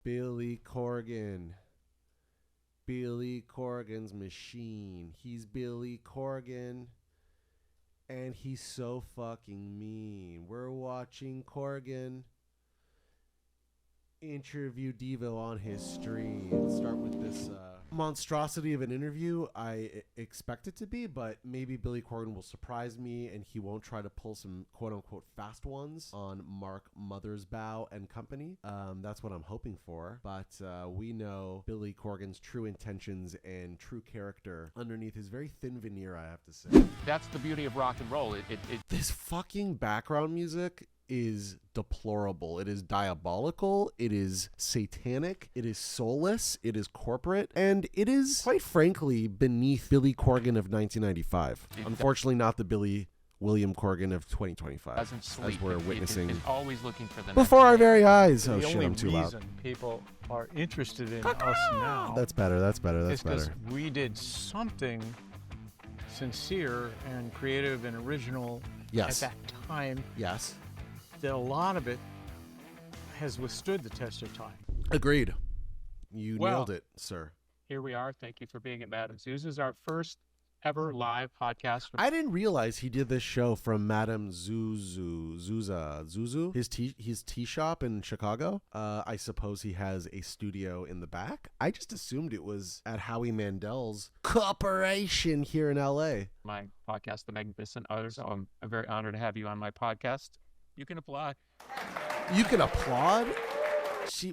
Billy Corgan. Billy Corgan's machine. He's Billy Corgan. And he's so fucking mean. We're watching Corgan interview Devo on his stream. Let's start with this monstrosity of an interview. I expect it to be, but maybe Billy Corgan will surprise me and he won't try to pull some quote-unquote fast ones on Mark Mothersbaugh and company. That's what I'm hoping for, but we know Billy Corgan's true intentions and true character underneath his very thin veneer, I have to say. That's the beauty of rock and roll. This fucking background music is deplorable. It is diabolical. It is satanic. It is soulless. It is corporate. And it is, quite frankly, beneath Billy Corgan of 1995. Unfortunately, not the Billy William Corgan of 2025. Doesn't sleep. As we're witnessing. It's always looking for the before our very eyes. Oh, the shit, only I'm too loud. reason people are interested in us now That's better. That's better. That's is because better. we did something sincere and creative and original Yes. at that time. Yes. That a lot of it has withstood the test of time. Agreed. You Well, nailed it, sir. Here we are. Thank you for being at Madame Zoo's. This is our first ever live podcast. I didn't realize he did this show from Madame Zuzu, his tea shop in Chicago. I suppose he has a studio in the back. I just assumed it was at Howie Mandel's corporation here in LA. My podcast, The Magnificent Others. So I'm very honored to have you on my podcast. You can applaud. You can applaud?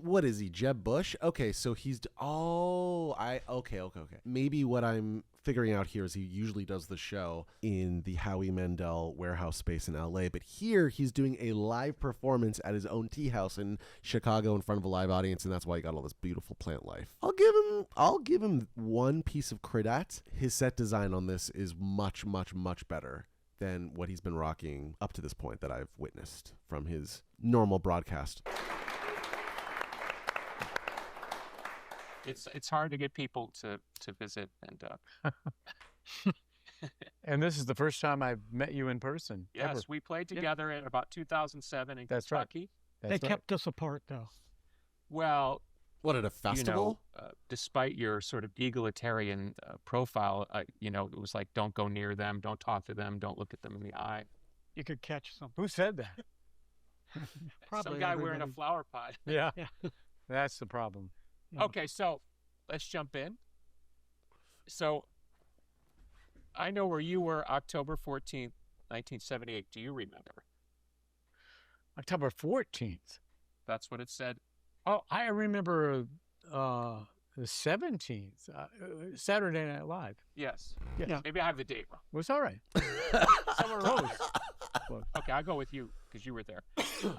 What is he, Jeb Bush? Okay, so he's okay. Maybe what I'm figuring out here is he usually does the show in the Howie Mandel warehouse space in LA, but here he's doing a live performance at his own tea house in Chicago in front of a live audience, and that's why he got all this beautiful plant life. I'll give him one piece of credit. His set design on this is much, much, much better than what he's been rocking up to this point that I've witnessed from his normal broadcast. It's hard to get people to visit, and And this is the first time I've met you in person. yes, ever. we played together in about 2007 in That's right. Kentucky. That's They right. kept us apart, though. Well, What, at a festival? despite your sort of egalitarian profile, it was like, don't go near them, don't talk to them, don't look at them in the eye. You could catch something. Who said that? Some guy wearing a flower pot. Yeah. Yeah. That's the problem. Yeah. Okay, so let's jump in. So I know where you were October 14th, 1978. Do you remember? October 14th. That's what it said. Oh, I remember the 17th, Saturday Night Live. Yes. Yeah. Maybe I have the date wrong. It was all right. Somewhere close. Okay, I'll go with you because you were there.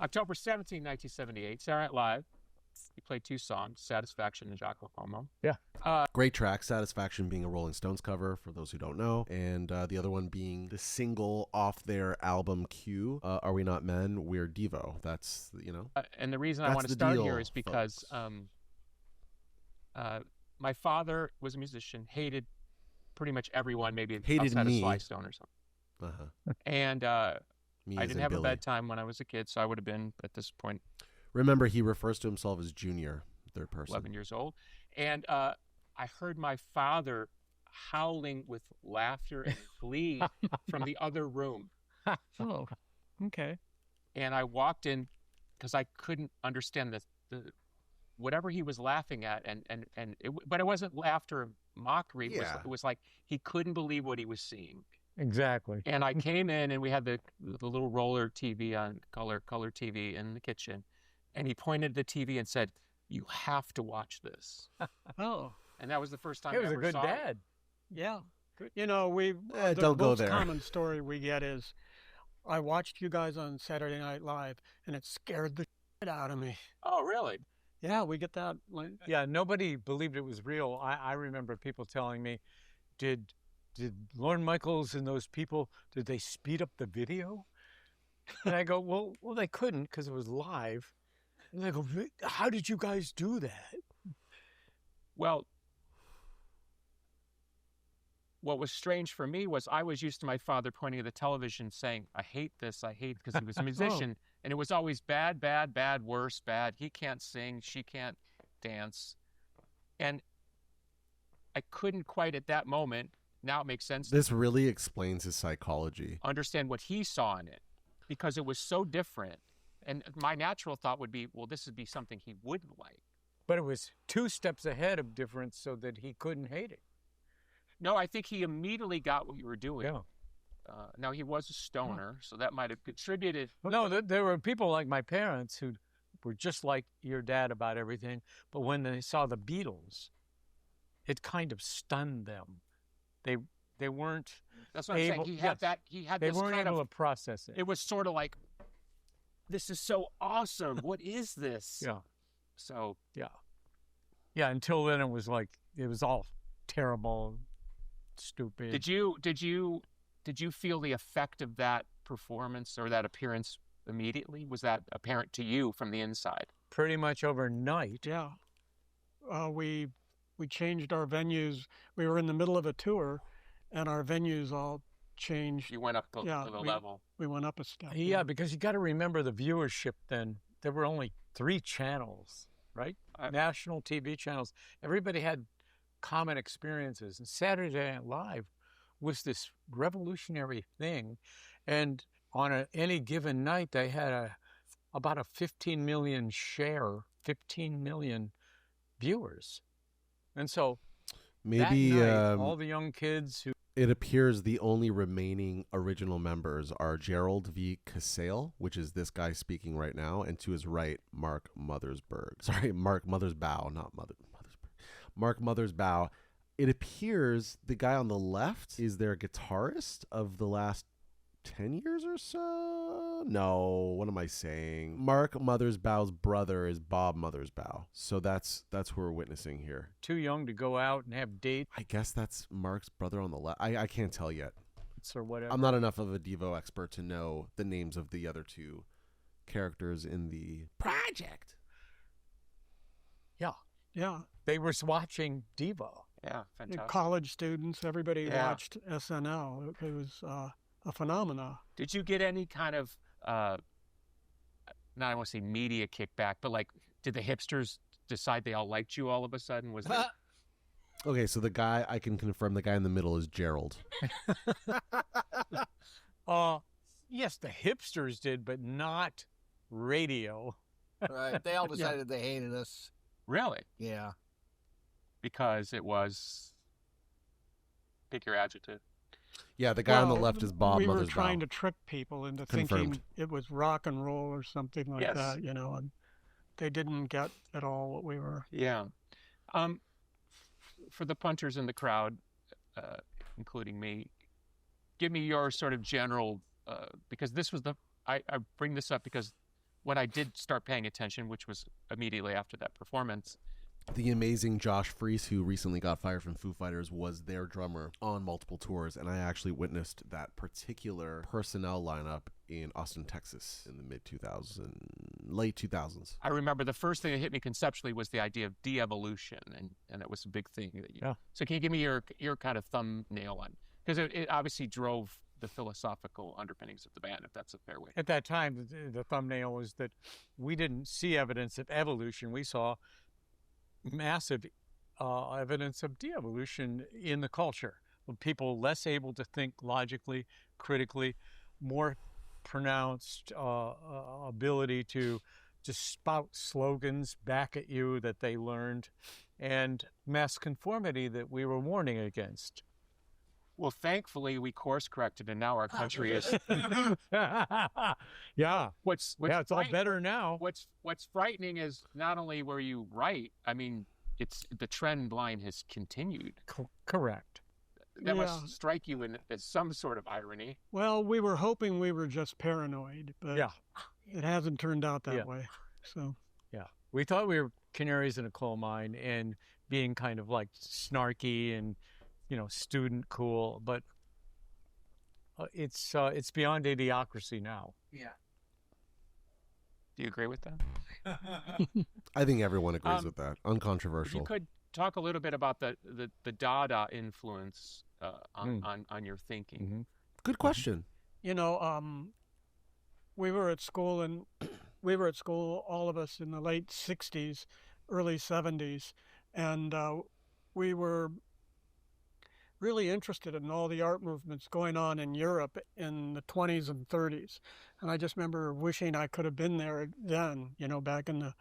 October 17, 1978, Saturday Night Live. You played two songs, Satisfaction and Jocko Homo. Yeah. Great track, Satisfaction being a Rolling Stones cover, for those who don't know, and the other one being the single off their album Q, Are We Not Men, We're Devo. That's, And the reason I That's want to the start deal, here is because my father was a musician, hated pretty much everyone, maybe Hated outside me. of Sly Stone or something. Uh-huh. And Me I as didn't in have Billy. a bedtime when I was a kid, so I would have been, at this point, Remember, he refers to himself as Junior, third person. 11 years old. And I heard my father howling with laughter and glee from the other room. Oh, okay. And I walked in because I couldn't understand the whatever he was laughing at, but it wasn't laughter and mockery. Yeah. It was like he couldn't believe what he was seeing. Exactly. And I came in, and we had the little roller TV on, color TV in the kitchen, and he pointed at the TV and said, "You have to watch this." Oh, And that was the first time He I was a ever good saw dad. it. yeah. You know, the don't go most there. common story we get is, I watched you guys on Saturday Night Live, and it scared the shit out of me. Oh, really? Yeah, we get that. Like, Yeah, nobody believed it was real. I remember people telling me, did Lorne Michaels and those people, did they speed up the video? And I go, well, they couldn't because it was live. And they go, how did you guys do that? Well, what was strange for me was I was used to my father pointing at the television saying, "I hate this, I hate," because he was a musician. And it was always bad, bad, bad, worse, bad. He can't sing, she can't dance. And I couldn't quite at that moment, now it makes sense, This really explains his psychology. understand what he saw in it because it was so different. And my natural thought would be, well, this would be something he wouldn't like. But it was 2 steps ahead of difference so that he couldn't hate it. No, I think he immediately got what you were doing. Yeah. Now, he was a stoner, so that might have contributed. No, there were people like my parents who were just like your dad about everything, but when they saw the Beatles, it kind of stunned them. They weren't That's what I'm able, saying. He had that. He had they this weren't kind able of. to process it. It was sort of like, this is so awesome. What is this? Yeah. So Yeah, until then it was like, it was all terrible, stupid. did you feel the effect of that performance or that appearance immediately? Was that apparent to you from the inside? Pretty much overnight. Yeah. We changed our venues. We were in the middle of a tour, and our venues all changed. You went up to the level. We went up a step. Yeah, because you got to remember the viewership then. There were only 3 channels, right? National TV channels. Everybody had common experiences. And Saturday Night Live was this revolutionary thing. And on any given night, they had about a 15 million share, 15 million viewers. And so Maybe that night, all the young kids who... it appears the only remaining original members are Gerald V. Casale, which is this guy speaking right now, and to his right, Mark Mothersbaugh. Sorry, Mark Mothersbaugh, not Mothersbaugh. Mark Mothersbaugh. It appears the guy on the left is their guitarist of the last 10 years or so? No, what am I saying? Mark Mothersbaugh's brother is Bob Mothersbaugh. So that's who we're witnessing here. too young to go out and have dates I guess that's Mark's brother on the left. I can't tell yet. or whatever. I'm not enough of a Devo expert to know the names of the other 2 characters in the project. Yeah. Yeah. They were watching Devo. Yeah, fantastic. College students, everybody Yeah. watched SNL. It was a phenomena. Did you get any kind of, not I want to say media kickback, but like, did the hipsters decide they all liked you all of a sudden? Was that... Okay, so the guy, I can confirm the guy in the middle is Gerald. Yes, the hipsters did, but not radio. Right. They all decided they hated us. Really? Yeah. Because it was, pick your adjective. Yeah, the guy on the Well, left is Bob We were Mothersbaugh. trying to trick people into Confirmed. thinking it was rock and roll or something like Yes. that, and they didn't get at all what we were. Yeah. For the punters in the crowd, including me, give me your sort of general, because this was I bring this up because when I did start paying attention, which was immediately after that performance, The amazing Josh Freese, who recently got fired from Foo Fighters, was their drummer on multiple tours, and I actually witnessed that particular personnel lineup in Austin, Texas in the late 2000s. I remember the first thing that hit me conceptually was the idea of de-evolution, and that was a big thing. That Yeah. So can you give me your kind of thumbnail on, because it obviously drove the philosophical underpinnings of the band, if that's a fair way. At that time, the thumbnail was that we didn't see evidence of evolution. We saw massive evidence of de-evolution in the culture. People less able to think logically, critically, more pronounced ability to just spout slogans back at you that they learned, and mass conformity that we were warning against. Well, thankfully, we course corrected, and now our country is. Yeah. What's It's all better now. What's frightening is not only were you right. I mean, it's the trend line has continued. Correct. That Yeah. must strike you as some sort of irony. Well, we were hoping we were just paranoid, but Yeah. it hasn't turned out that Yeah. way. So Yeah. We thought we were canaries in a coal mine and being kind of like snarky and, student cool, but it's beyond idiocracy now. Yeah. Do you agree with that? I think everyone agrees with that. If you Uncontroversial. could talk a little bit about the Dada influence on your thinking. Mm-hmm. Good question. we were at school, all of us in the late '60s, early 70s, and we were really interested in all the art movements going on in Europe in the 20s and 30s. And I just remember wishing I could have been there then, back in the,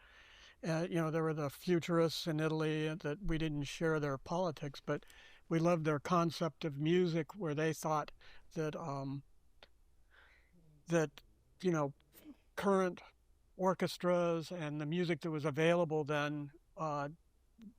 there were the futurists in Italy that we didn't share their politics, but we loved their concept of music, where they thought that, current orchestras and the music that was available then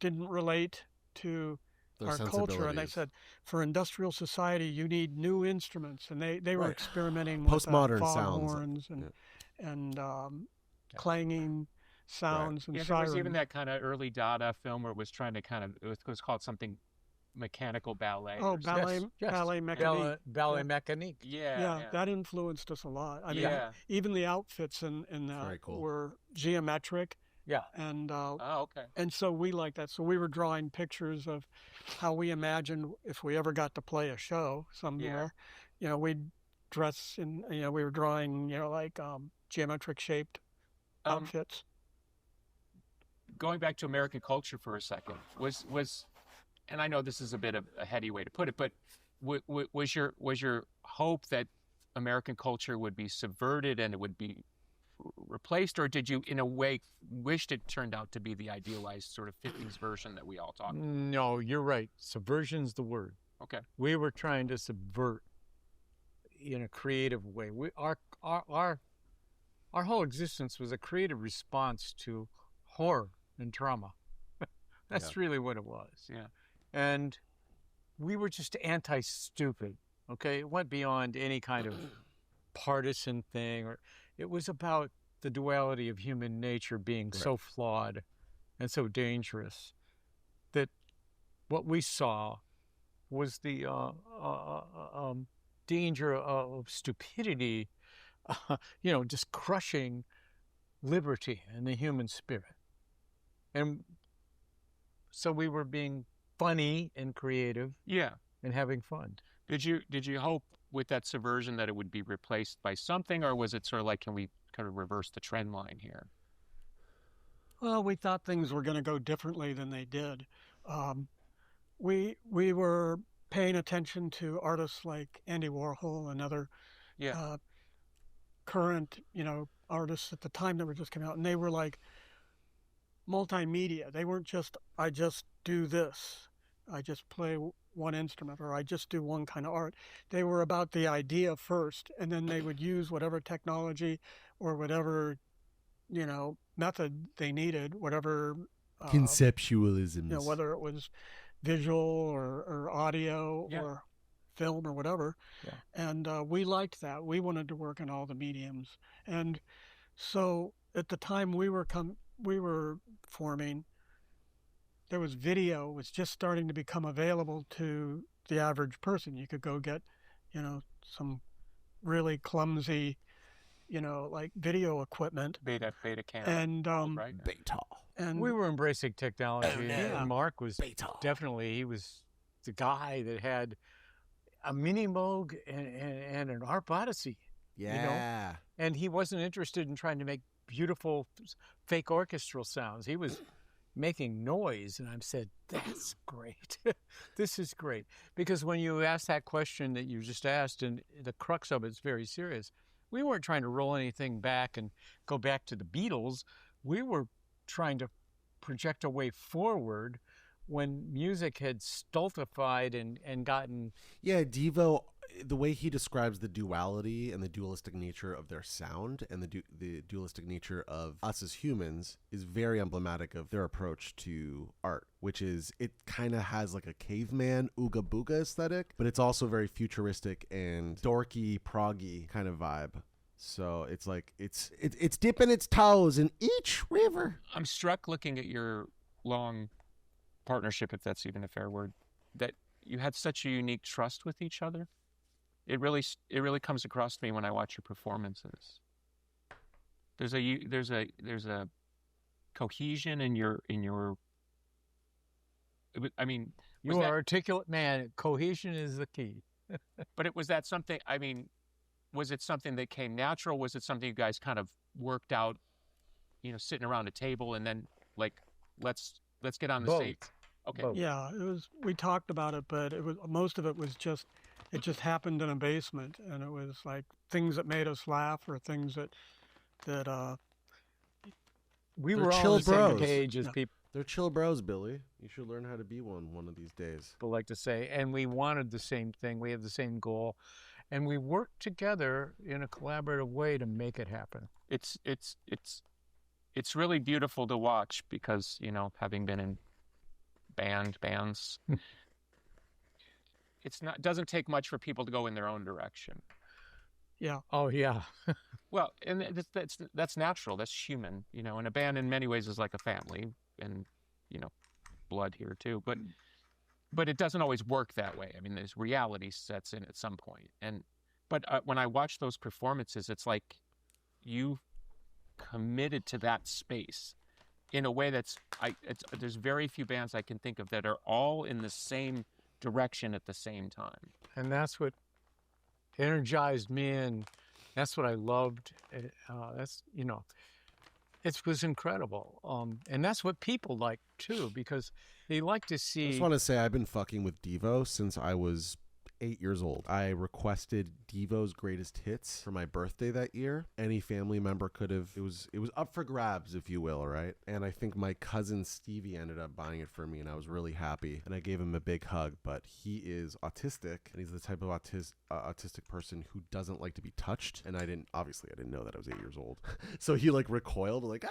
didn't relate to Their our culture. And they sensibilities. said, for industrial society, you need new instruments. And they were Right. experimenting with Postmodern fog sounds. horns Yeah. and clanging sounds and Yeah, there was even sirens. that kind of early Dada film where it was trying to it was called something mechanical ballet. Oh, or something. ballet mécanique. Ballet mécanique. Yeah. Yeah, that influenced us a lot. I mean, Yeah. even the outfits in that Very cool. were geometric. Yeah. And Oh, okay. and so we liked that. So we were drawing pictures of how we imagined if we ever got to play a show somewhere. We'd dress in. We were drawing. Like geometric shaped outfits. Going back to American culture for a second, was, and I know this is a bit of a heady way to put it, but was your hope that American culture would be subverted and it would be replaced, or did you, in a way, wished it turned out to be the idealized sort of 50s version that we all talk about? No, you're right. Subversion's the word. Okay. We were trying to subvert in a creative way. Our whole existence was a creative response to horror and trauma. That's really what it was. Yeah. And we were just anti-stupid. Okay, it went beyond any kind of partisan thing, or it was about the duality of human nature being so flawed and so dangerous that what we saw was the danger of stupidity, just crushing liberty and the human spirit. And so we were being funny and creative, Yeah. and having fun. Did you hope with that subversion that it would be replaced by something, or was it sort of like, can we kind of reverse the trend line here? Well, we thought things were going to go differently than they did. We were paying attention to artists like Andy Warhol and other current, artists at the time that were just coming out, and they were like multimedia. They weren't just, I just do this, I just play one instrument, or I just do one kind of art. They were about the idea first, and then they would use whatever technology or whatever, method they needed, whatever Conceptualisms. whether it was visual or audio or film or whatever. Yeah. And we liked that. We wanted to work in all the mediums. And so at the time we were forming, there was video was just starting to become available to the average person. You could go get, some really clumsy, like video equipment. Beta camera. And right. Beta. and We were embracing technology. Oh, no. And Mark was Beta. he was the guy that had a mini Moog and an ARP Odyssey. Yeah. And he wasn't interested in trying to make beautiful fake orchestral sounds. He was making noise. And I said, that's great. This is great. Because when you ask that question that you just asked, and the crux of it's very serious, we weren't trying to roll anything back and go back to the Beatles. We were trying to project a way forward when music had stultified and gotten... Yeah, Devo, the way he describes the duality and the dualistic nature of their sound and the dualistic nature of us as humans is very emblematic of their approach to art, which is it kind of has like a caveman ooga booga aesthetic, but it's also very futuristic and dorky, proggy kind of vibe. So it's like it's dipping its toes in each river. I'm struck looking at your long partnership, if that's even a fair word, that you had such a unique trust with each other. It really comes across to me when I watch your performances. There's a cohesion in your. I mean, You are an articulate man. Cohesion is the key. but was that something? I mean, was it something that came natural? Was it something you guys kind of worked out, sitting around a table and then like let's get on the Both. same. Okay. Both. Yeah, it was. We talked about it, but it was most of it was just. It just happened in a basement, and it was like things that made us laugh or things that We They're were all chill on the same bros. page as Yeah. people They're chill bros, Billy. You should learn how to be one of these days. like to say, and we wanted the same thing. We had the same goal, and we worked together in a collaborative way to make it happen. It's really beautiful to watch because, you know, having been in bands, doesn't take much for people to go in their own direction. yeah. Oh yeah, Well, and that's natural. That's human. You know, and a band in many ways is like a family, and, you know, blood here too. But it doesn't always work that way. I mean, there's reality sets in at some point. But when I watch those performances, it's like you committed to that space in a way there's very few bands I can think of that are all in the same direction at the same time. and that's what energized me, and that's what I loved. That's it was incredible. And that's what people like too, because they like to I see. just want to say I've been fucking with Devo since I was 8 years old. I requested Devo's greatest hits for my birthday that year. Any family member could have. It was up for grabs, if you will, right? And I think my cousin Stevie ended up buying it for me, and I was really happy. And I gave him a big hug. But he is autistic, and he's the type of autistic person who doesn't like to be touched. And I didn't know that I was 8 years old. So he like recoiled, like,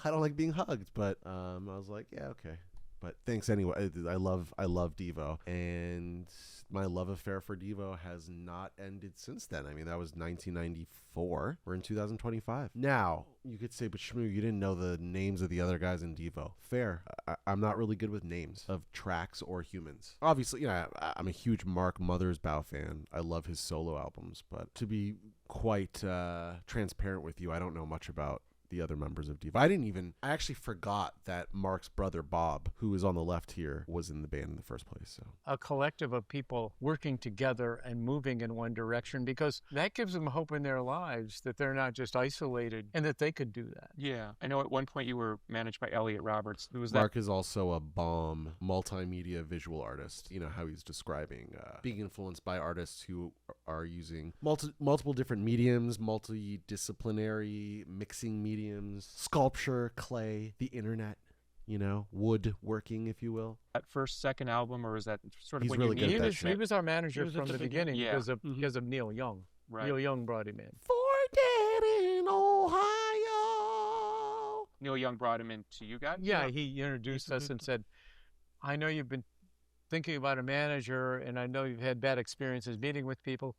I don't like being hugged. But I was like, yeah, okay. But thanks anyway. I love Devo, and my love affair for Devo has not ended since then. I mean, that was 1994. We're in 2025 now. You could say, but Shmu, you didn't know the names of the other guys in Devo. Fair. I'm not really good with names of tracks or humans. Obviously, you know, I'm a huge Mark Mothersbaugh fan. I love his solo albums, but to be quite transparent with you, I don't know much about the other members of Devo. I actually forgot that Mark's brother Bob, who is on the left here, was in the band in the first place. So A collective of people working together and moving in one direction, because that gives them hope in their lives that they're not just isolated and that they could do that. Yeah, I know at one point you were managed by Elliot Roberts. There was Mark is also a bomb multimedia visual artist. You know how he's describing being influenced by artists who are using multiple different mediums, multidisciplinary mixing mediums, sculpture, clay, the internet, you know, woodworking, if you will. that second album, or is that sort of He's when really you good needed at that it? shit. He was our manager He was from at the the beginning beginning. because of Mhm. because of Neil Young. Right. Neil Young brought him in. Ohio. Neil Young brought him into you guys? Yeah, he introduced us and said, I know you've been thinking about a manager, and I know you've had bad experiences meeting with people.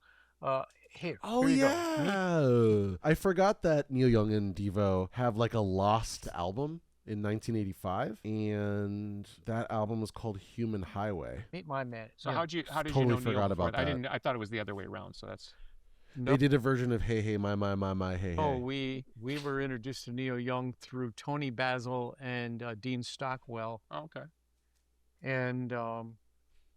Here you go. Yeah. I forgot that Neil Young and Devo have like a lost album in 1985, and that album was called Human Highway. Meet my man. So Yeah. how did you Totally know forgot Neil about before? that. I thought it was the other way around. So that's They did a version of Hey Hey My Hey Oh, Hey. we were introduced to Neil Young through Tony Basil and Dean Stockwell, okay. and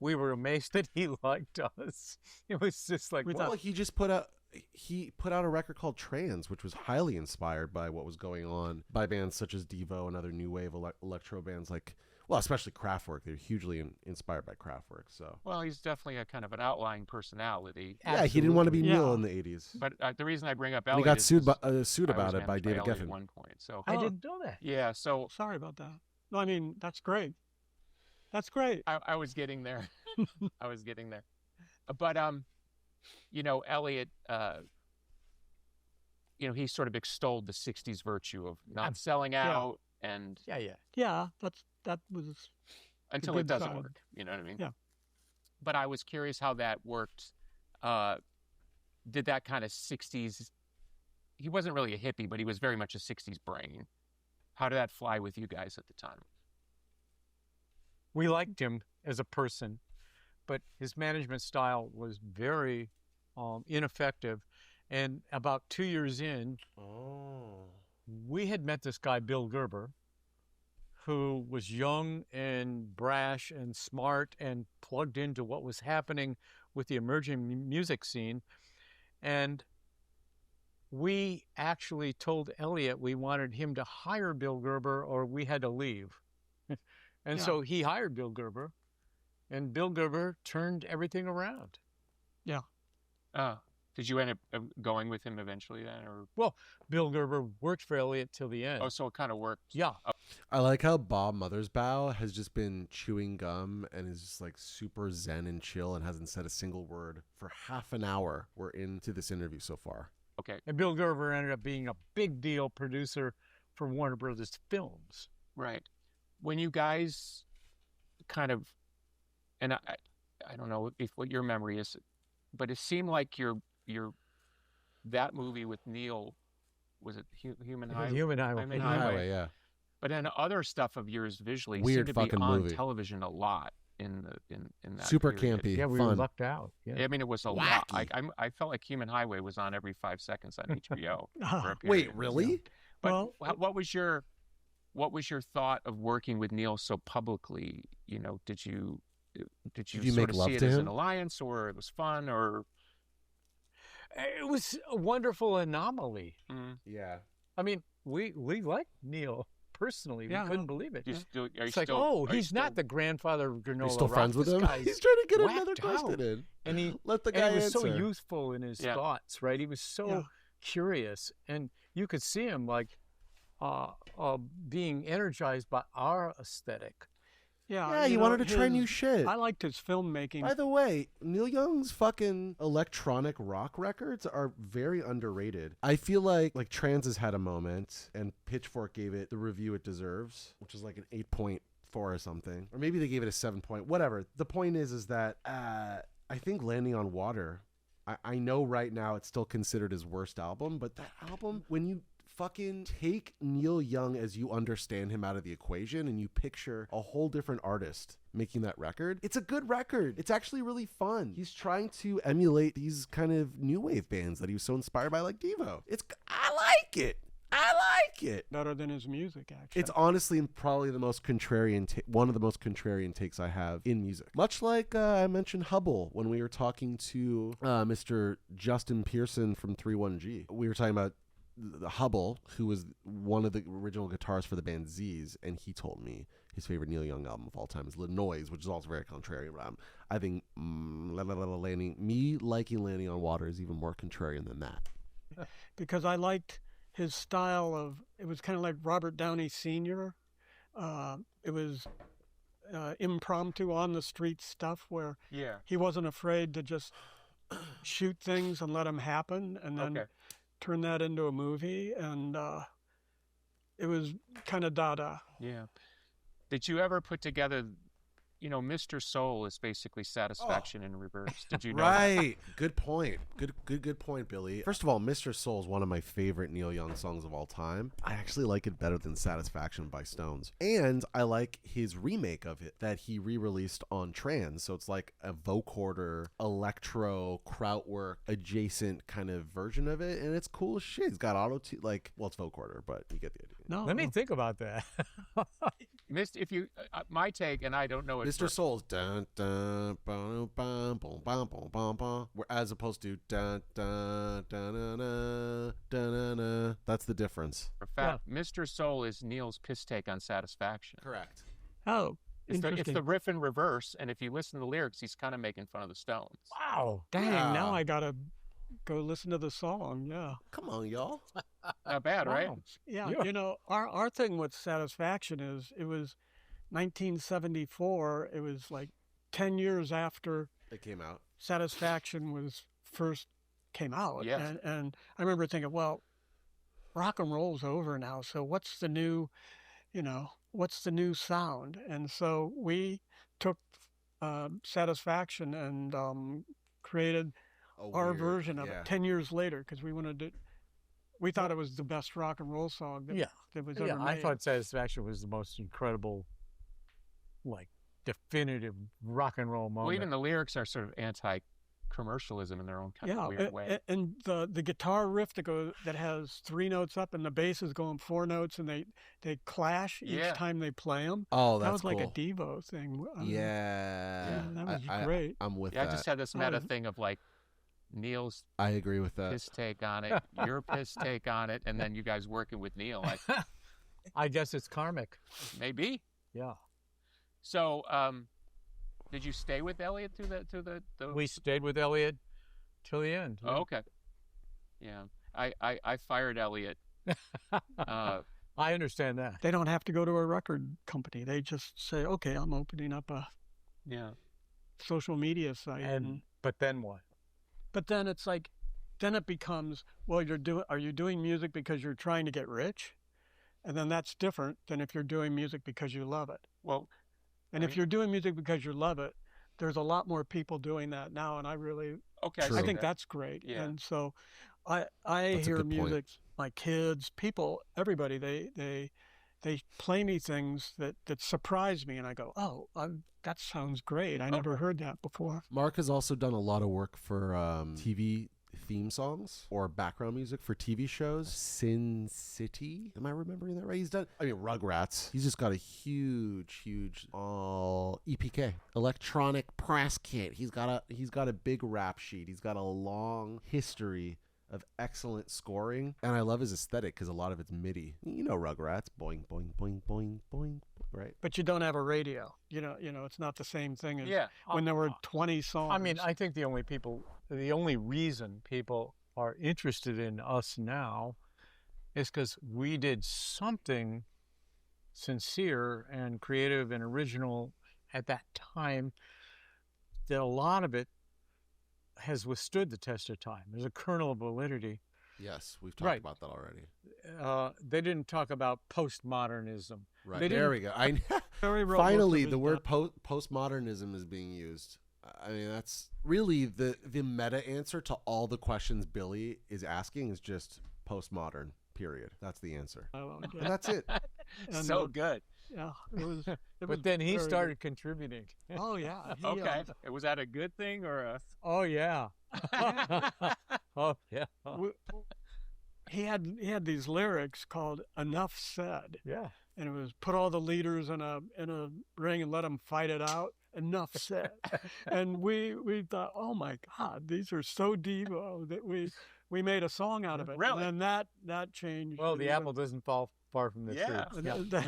we were amazed that he liked us. It was just like, Well, he just put out a record called Trans, which was highly inspired by what was going on by bands such as Devo and other new wave electro bands like, well, especially Kraftwerk. They're hugely inspired by Kraftwerk. So Well, he's definitely a kind of an outlying personality. yeah, he didn't want to be Absolutely. Neil Yeah. in the 80s. But the reason I bring up And Elliot he got is sued I about was it by managed David Elliot Geffen. at one point. So I Oh. didn't know that. yeah, so Sorry about that. No, I mean that's great. That's great. I was getting there. I was getting there. But you know, Elliot, you know, he sort of extolled the '60s virtue of not selling out and Yeah. Yeah, that was until good it doesn't side. work. You know what I mean? Yeah. But I was curious how that worked. Did that kind of '60s? He wasn't really a hippie, but he was very much a '60s brain. How did that fly with you guys at the time? We liked him as a person, but his management style was very ineffective. And about 2 years in, we had met this guy, Bill Gerber, who was young and brash and smart and plugged into what was happening with the emerging music scene. And we actually told Elliot we wanted him to hire Bill Gerber or we had to leave. And so he hired Bill Gerber, and Bill Gerber turned everything around. Did you end up going with him eventually then, or? Well, Bill Gerber worked for Elliott till the end. Oh, so it kind of worked. Yeah. I like how Bob Mothersbaugh has just been chewing gum and is just like super zen and chill and hasn't said a single word for half an hour. We're into this interview so far. Okay. And Bill Gerber ended up being a big deal producer for Warner Brothers Films. Right. When you guys kind of, and I don't know if what your memory is, but it seemed like your that movie with Neil, was it Human Highway? Human Highway. Human Highway, yeah. But then other stuff of yours visually Weird seemed to be fucking on movie. television a lot in that Super period. campy. Yeah, we fun. were lucked out. Yeah. I mean, it was a lot. I felt like Human Highway was on every 5 seconds on HBO. For a Wait, period. really? But Well- what was your thought of working with Neil so publicly? You know, did you you sort make of love see it to as him? an alliance, or it was fun, or? It was a wonderful anomaly. Yeah. I mean, we liked Neil personally. Yeah. We couldn't believe it. Are you It's like, still, oh, are you he's not still- the grandfather of granola. You're still Rock. friends with This him? guy's He's trying to get another whacked question out. in. And he Let the guy and he was answer. so youthful in his Yeah. thoughts, right? He was so Yeah. curious, and you could see him like being energized by our aesthetic. Yeah, he wanted to try new shit. I liked his filmmaking. By the way, Neil Young's fucking electronic rock records are very underrated. I feel like Trans has had a moment, and Pitchfork gave it the review it deserves, which is like an 8.4 or something. Or maybe they gave it a 7 point, whatever. The point is that I think Landing on Water, I know right now it's still considered his worst album, but that album, when you fucking take Neil Young as you understand him out of the equation and you picture a whole different artist making that record, it's a good record. It's actually really fun. He's trying to emulate these kind of new wave bands that he was so inspired by, like Devo. I like it. Better than his music, actually. It's honestly probably the most contrarian, one of the most contrarian takes I have in music. Much like I mentioned Hubble when we were talking to Mr. Justin Pearson from 31G. We were talking about the Hubble, who was one of the original guitarists for the band Z's, and he told me his favorite Neil Young album of all time is Le Noise, which is also very contrarian. But I think liking Landing on Water is even more contrarian than that. Because I liked his style of, it was kind of like Robert Downey Sr. It was impromptu, on the street stuff where he wasn't afraid to just shoot things and let them happen, and then turn that into a movie, and it was kind of Dada. Yeah. Did you ever put together, Mr. Soul is basically Satisfaction in reverse. Did you know Right. Good point. Good point, Billy. First of all, Mr. Soul is one of my favorite Neil Young songs of all time. I actually like it better than Satisfaction by Stones. And I like his remake of it that he re-released on Trans. So it's like a vocoder, electro, Krautwerk adjacent kind of version of it. And it's cool as shit. It's got auto-tune, it's vocoder, but you get the idea. No, Let me think about that. If you, my take, and I don't know it. Mr. Soul's dun dun bum bum bum bum bum bum bum, as opposed to dun dun dun dun dun dun dun. That's the difference. For fact, Mr. Soul is Neil's piss take on Satisfaction. Correct. Oh, It's interesting. the riff in reverse, and if you listen to the lyrics, he's kind of making fun of the Stones. Wow. Dang, Yeah. now I got to go listen to the song, yeah. Come on, y'all. Not bad, right? Wow. Yeah, Yeah. our thing with Satisfaction is it was 1974. It was like 10 years after It came out. Satisfaction was first came out. Yes. And I remember thinking, well, rock and roll's over now, so what's the new sound? And so we took Satisfaction and created our version of it 10 years later, because we thought it was the best rock and roll song that was ever Yeah, made. I thought Satisfaction was the most incredible, definitive rock and roll moment. Well, even the lyrics are sort of anti-commercialism in their own kind of weird way. And the guitar riff that has 3 notes up and the bass is going 4 notes, and they clash each time they play them. Oh, That that's was like cool. a Devo thing. Yeah. that was I- great. I'm with Yeah, I that. just had this meta thing of Neil's I agree with that. piss take on it, your piss take on it, and then you guys working with Neil. I guess it's karmic. Maybe. Yeah. So, did you stay with Elliot through the? We stayed with Elliot till the end. Oh, okay. Yeah, I fired Elliot. I understand that. They don't have to go to a record company. They just say, okay, I'm opening up a social media site. But then what? But then it's like, then it becomes, well, are you doing music because you're trying to get rich? And then that's different than if you're doing music because you love it. Well, and if you're doing music because you love it, there's a lot more people doing that now, and I really, True. I think that's great. Yeah. And so I That's a hear good point. music, my kids, people, everybody, they play me things that surprise me, and I go, oh, that sounds great. I never heard that before. Mark has also done a lot of work for TV theme songs or background music for TV shows. Sin City, am I remembering that right? He's done, Rugrats. He's just got a huge EPK, electronic press kit. He's got a big rap sheet. He's got a long history of excellent scoring, and I love his aesthetic because a lot of it's MIDI. You know, Rugrats, boing boing boing boing boing, right? But you don't have a radio. You know, it's not the same thing as when there were 20 songs. I mean, I think the only reason people are interested in us now is because we did something sincere and creative and original at that time that a lot of it has withstood the test of time. There's a kernel of validity. Yes, we've talked about that already. They didn't talk about postmodernism. Right, there we go. Finally, the word postmodernism is being used. I mean, that's really the meta answer to all the questions Billy is asking is just postmodern, period. That's the answer. And that's it. So good. Yeah, it was but then he started contributing. Oh yeah. Okay. Was that a good thing or a? Oh yeah. Oh yeah. He had these lyrics called "Enough Said." Yeah. And it was put all the leaders in a ring and let them fight it out. Enough said. And we thought, oh my God, these are so Devo that we made a song out of it. Really? And then that changed. Well, the apple doesn't fall far from the tree.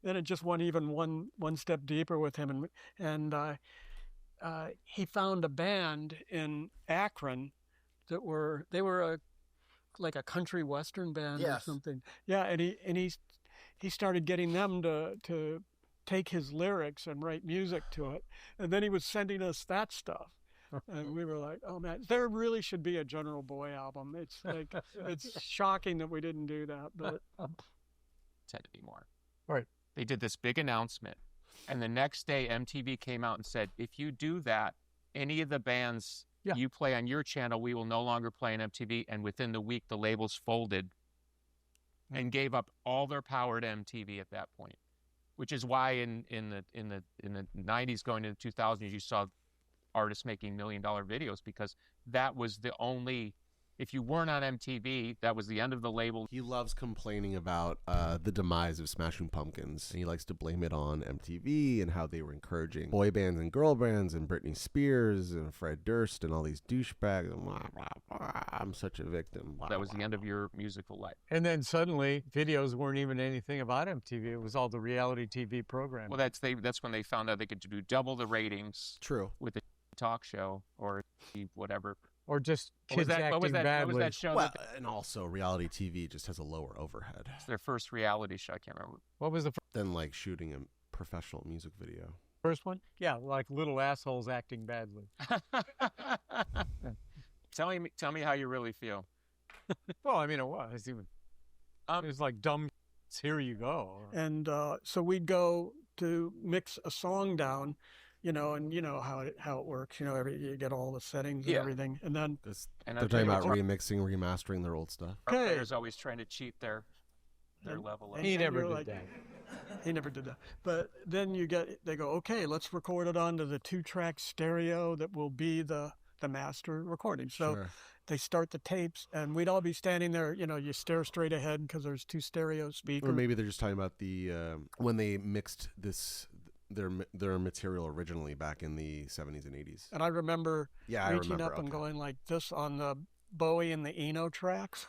Then it just went even one step deeper with him, and he found a band in Akron that were like a country western band or something. Yeah, and he started getting them to take his lyrics and write music to it, and then he was sending us that stuff. And we were like, oh man, there really should be a General Boy album. It's like, it's shocking that we didn't do that, but Had to be more. Right. They did this big announcement, and the next day MTV came out and said, if you do that, any of the bands you play on your channel, we will no longer play on MTV. And within the week, the labels folded and gave up all their power to MTV at that point, which is why in the 90s going into the 2000s, you saw artists making $1 million videos, because that was the only, if you weren't on MTV, that was the end of the label. He loves complaining about the demise of Smashing Pumpkins. And he likes to blame it on MTV and how they were encouraging boy bands and girl bands and Britney Spears and Fred Durst and all these douchebags. And blah, blah, blah. I'm such a victim. Blah, That was blah, the end of your musical life. And then suddenly, videos weren't even anything about MTV. It was all the reality TV program. Well, that's when they found out they could do double the ratings True. with a talk show or whatever. Or just What was kids acting badly. what was that show? Well, and also reality TV just has a lower overhead It's their first reality show. I can't remember. What was the than like shooting a professional music video. first one? Yeah, like little assholes acting badly. Tell me how you really feel. Well, I mean, it was even. It was like dumb. Here you go. and so we'd go to mix a song down, and you know how it works. You get all the settings and everything, and then And They're talking about remixing, remastering their old stuff. our players always trying to cheat their level up. He never you're did like- that. he never did that. But then they go, okay, let's record it onto the 2-track stereo that will be the master recording. So Sure. they start the tapes, and we'd all be standing there. You stare straight ahead because there's 2 stereo speakers. Or maybe they're just talking about the when they mixed their material originally back in the 70s and 80s. And I remember Yeah, I reaching remember. up and going like this on the Bowie and the Eno tracks.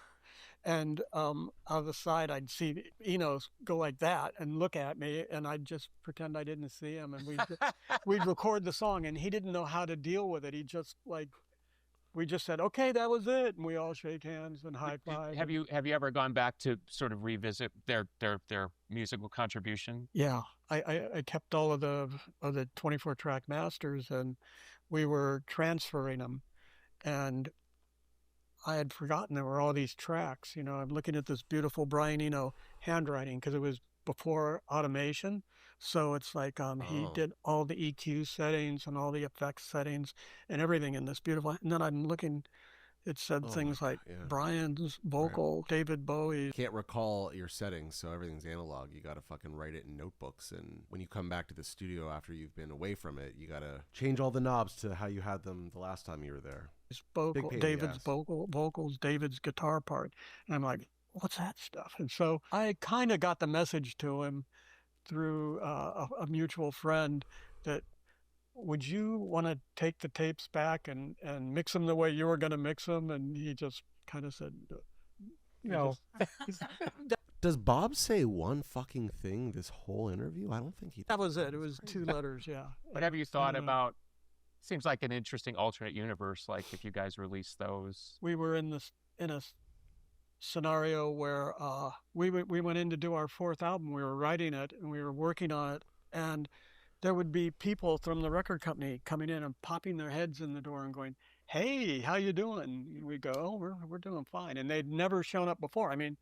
And out of the side, I'd see Enos go like that and look at me, and I'd just pretend I didn't see him, and we'd record the song, and he didn't know how to deal with it. He just we just said, okay, that was it, and we all shake hands and high five. Have you ever gone back to sort of revisit their musical contribution? Yeah, I kept all of the 24-track masters, and we were transferring them, and I had forgotten there were all these tracks. I'm looking at this beautiful Brian Eno handwriting because it was before automation. So it's like he did all the EQ settings and all the effects settings and everything in this beautiful. And then I'm looking, it said things like Brian's vocal, right. David Bowie. Can't recall your settings, so everything's analog. You got to fucking write it in notebooks. And when you come back to the studio after you've been away from it, you got to change all the knobs to how you had them the last time you were there. David's vocals, David's guitar part. And I'm like, what's that stuff? And so I kind of got the message to him through a mutual friend that, would you want to take the tapes back and mix them the way you were going to mix them? And he just kind of said, no. Does Bob say one fucking thing this whole interview? I don't think he. That was it. It was 2 letters, yeah. But have you thought about, seems like an interesting alternate universe, like if you guys release those? We were in a scenario where we went in to do our 4th album. We were writing it and we were working on it, and there would be people from the record company coming in and popping their heads in the door and going, hey, how you doing? And we go, oh, we're doing fine. And they'd never shown up before. I mean,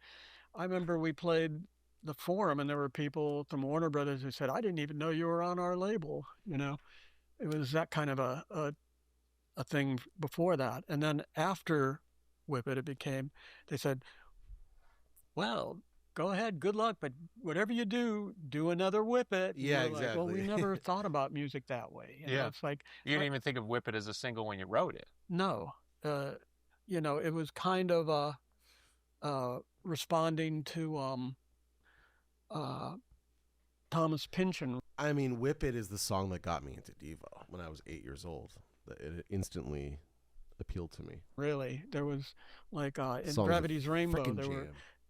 I remember we played the Forum and there were people from Warner Brothers who said, I didn't even know you were on our label. It was that kind of a thing before that. And then after Whip It, they said, well, go ahead, good luck, but whatever you do another Whip It. Yeah, exactly. Like, well, we never thought about music that way. It's like you didn't even think of Whip It as a single when you wrote it. No, it was kind of responding to Thomas Pynchon. I mean, Whip It is the song that got me into Devo when I was 8 years old. It instantly appealed to me. Really, there was like in Gravity's Rainbow,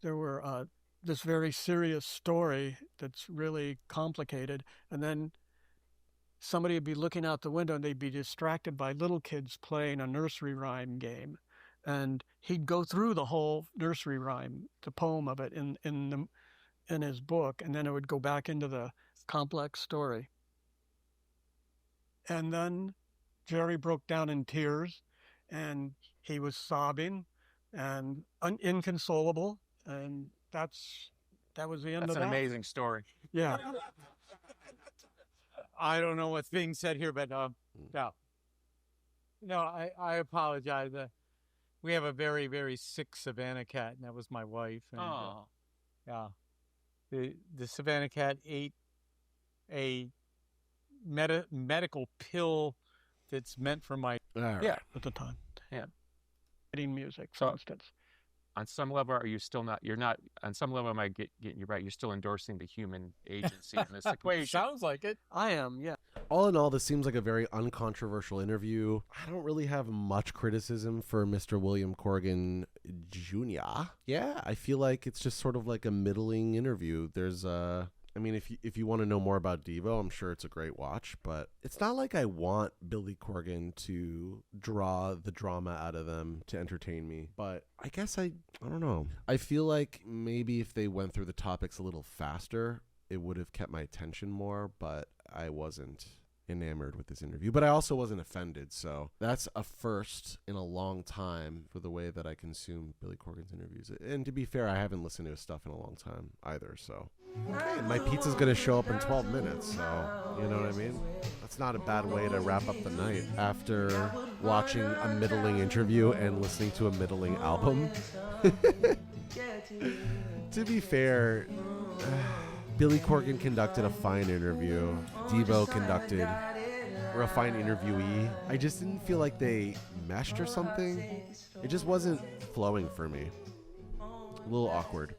there were this very serious story that's really complicated, and then somebody would be looking out the window and they'd be distracted by little kids playing a nursery rhyme game, and he'd go through the whole nursery rhyme, the poem of it in his book, and then it would go back into the complex story. And then Jerry broke down in tears, and he was sobbing and inconsolable, and that was the end of that. That's an amazing story. Yeah. I don't know what's being said here, but I apologize. We have a very, very sick Savannah cat, and that was my wife. And, yeah. The Savannah cat ate a medical pill that's meant for my yeah at the time. Yeah. Writing music, for instance. On some level, are you still not? You're not. On some level, am I getting you right? You're still endorsing the human agency in this equation. Sounds like it. I am. Yeah. All in all, this seems like a very uncontroversial interview. I don't really have much criticism for Mr. William Corgan Jr. Yeah, I feel like it's just sort of like a middling interview. There's I mean, if you want to know more about Devo, I'm sure it's a great watch, but it's not like I want Billy Corgan to draw the drama out of them to entertain me. But I guess I don't know. I feel like maybe if they went through the topics a little faster, it would have kept my attention more, but I wasn't enamored with this interview. But I also wasn't offended, so that's a first in a long time for the way that I consume Billy Corgan's interviews. And to be fair, I haven't listened to his stuff in a long time either, so. Okay, my pizza's going to show up in 12 minutes, so, you know what I mean? That's not a bad way to wrap up the night after watching a middling interview and listening to a middling album. To be fair, Billy Corgan conducted a fine interview. Devo conducted a fine interviewee. I just didn't feel like they meshed or something. It just wasn't flowing for me. A little awkward.